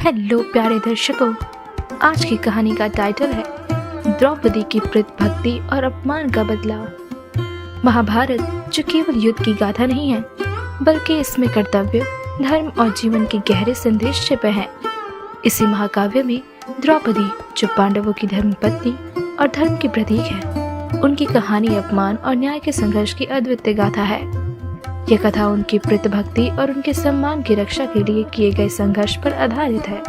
Hello प्यारे दर्शकों, आज की कहानी का टाइटल है द्रौपदी की भक्ति और अपमान का बदलाव। महाभारत जो केवल युद्ध की गाथा नहीं है, बल्कि इसमें कर्तव्य, धर्म और जीवन के गहरे संदेश छिपे हैं। इसी महाकाव्य में द्रौपदी, जो पांडवों की धर्मपत्नी और धर्म की प्रतीक है, उनकी कहानी अपमान और न्याय के संघर्ष की अद्वितीय गाथा है। यह कथा उनकी भक्ति और उनके सम्मान की रक्षा के लिए किए गए संघर्ष पर आधारित है।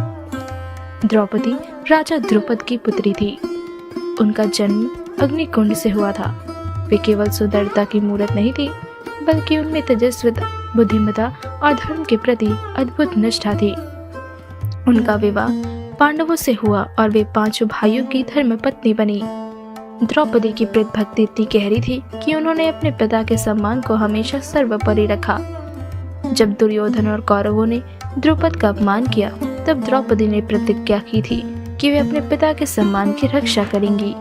द्रौपदी राजा द्रुपद की पुत्री थी। उनका जन्म अग्निकुंड से हुआ था। वे केवल सुंदरता की मूरत नहीं थी, बल्कि उनमें तेजस्वी, बुद्धिमत्ता और धर्म के प्रति अद्भुत निष्ठा थी। उनका विवाह पांडवों से हुआ और वे 5 भाइयों की धर्मपत्नी बनी। द्रौपदी की भक्ति इतनी गहरी थी कि उन्होंने अपने पिता के सम्मान को हमेशा सर्वोपरि रखा। जब दुर्योधन और कौरवों ने द्रुपद का अपमान किया, तब द्रौपदी ने प्रतिज्ञा की थी कि वे अपने पिता के सम्मान की रक्षा करेंगी।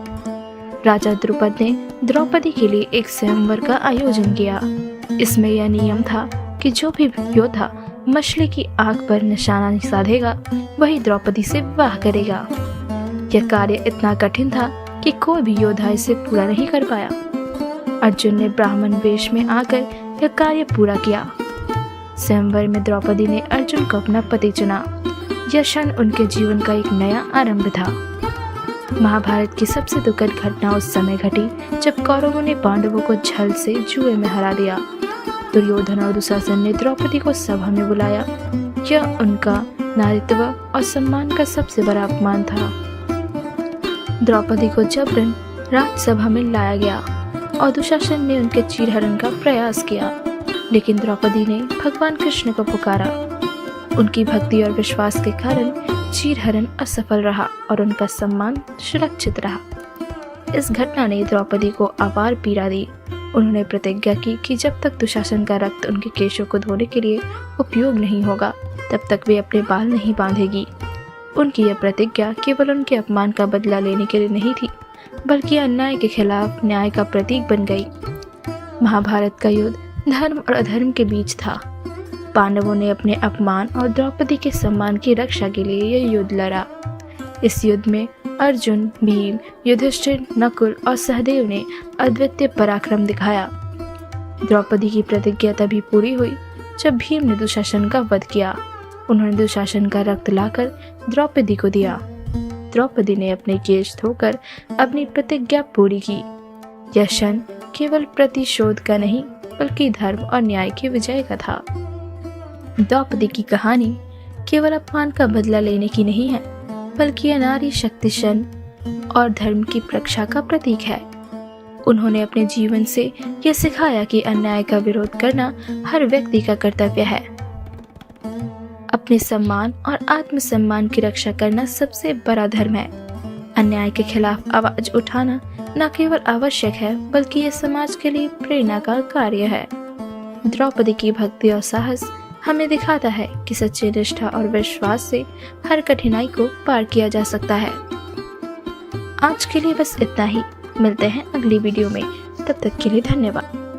राजा द्रुपद ने द्रौपदी के लिए एक स्वयंवर का आयोजन किया। इसमें यह नियम था कि जो भी योद्धा मछली की आंख पर निशाना साधेगा, वही द्रौपदी से विवाह करेगा। यह कार्य इतना कठिन था कि कोई भी योद्धा इसे पूरा नहीं कर पाया। अर्जुन ने ब्राह्मण वेश में आकर यह कार्य पूरा किया। स्वयंवर में द्रौपदी ने अर्जुन को अपना पति चुना। यह क्षण उनके जीवन का एक नया आरंभ था। महाभारत की सबसे दुखद घटना उस समय घटी जब कौरवों ने पांडवों को छल से जुए में हरा दिया। दुर्योधन और दुशासन ने द्रौपदी को सभा में बुलाया। यह उनका नारीत्व और सम्मान का सबसे बड़ा अपमान था। द्रौपदी को जबरन राजसभा में लाया गया और दुशासन ने उनके चीरहरण का प्रयास किया, लेकिन द्रौपदी ने भगवान कृष्ण को पुकारा। उनकी भक्ति और विश्वास के कारण चीरहरण असफल रहा और उनका सम्मान सुरक्षित रहा। इस घटना ने द्रौपदी को अपार पीड़ा दी। उन्होंने प्रतिज्ञा की कि जब तक दुशासन का रक्त उनके केशों को धोने के लिए उपयोग नहीं होगा, तब तक वे अपने बाल नहीं बांधेगी। उनकी यह प्रतिज्ञा केवल उनके अपमान का बदला लेने के लिए नहीं थी, बल्कि अन्याय के खिलाफ न्याय का प्रतीक बन गई। महाभारत का युद्ध धर्म और अधर्म के बीच था। पांडवों ने अपने अपमान और द्रौपदी के सम्मान की रक्षा के लिए यह युद्ध लड़ा। इस युद्ध में अर्जुन, भीम, युधिष्ठिर, नकुल और सहदेव ने अद्वितीय पराक्रम दिखाया। द्रौपदी की प्रतिज्ञा तभी पूरी हुई जब भीम ने दुशासन का वध किया। उन्होंने दुशासन का रक्त लाकर द्रौपदी को दिया। द्रौपदी ने अपने केश धोकर अपनी प्रतिज्ञा पूरी की। यह क्षण केवल प्रतिशोध का नहीं, बल्कि धर्म और न्याय की विजय का था। द्रौपदी की कहानी केवल अपमान का बदला लेने की नहीं है, बल्कि यह नारी शक्तिशान और धर्म की रक्षा का प्रतीक है। उन्होंने अपने जीवन से यह सिखाया कि अन्याय का विरोध करना हर व्यक्ति का कर्तव्य है। अपने सम्मान और आत्मसम्मान की रक्षा करना सबसे बड़ा धर्म है। अन्याय के खिलाफ आवाज उठाना न केवल आवश्यक है, बल्कि यह समाज के लिए प्रेरणा का कार्य है। द्रौपदी की भक्ति और साहस हमें दिखाता है कि सच्ची निष्ठा और विश्वास से हर कठिनाई को पार किया जा सकता है। आज के लिए बस इतना ही। मिलते हैं अगली वीडियो में। तब तक के लिए धन्यवाद।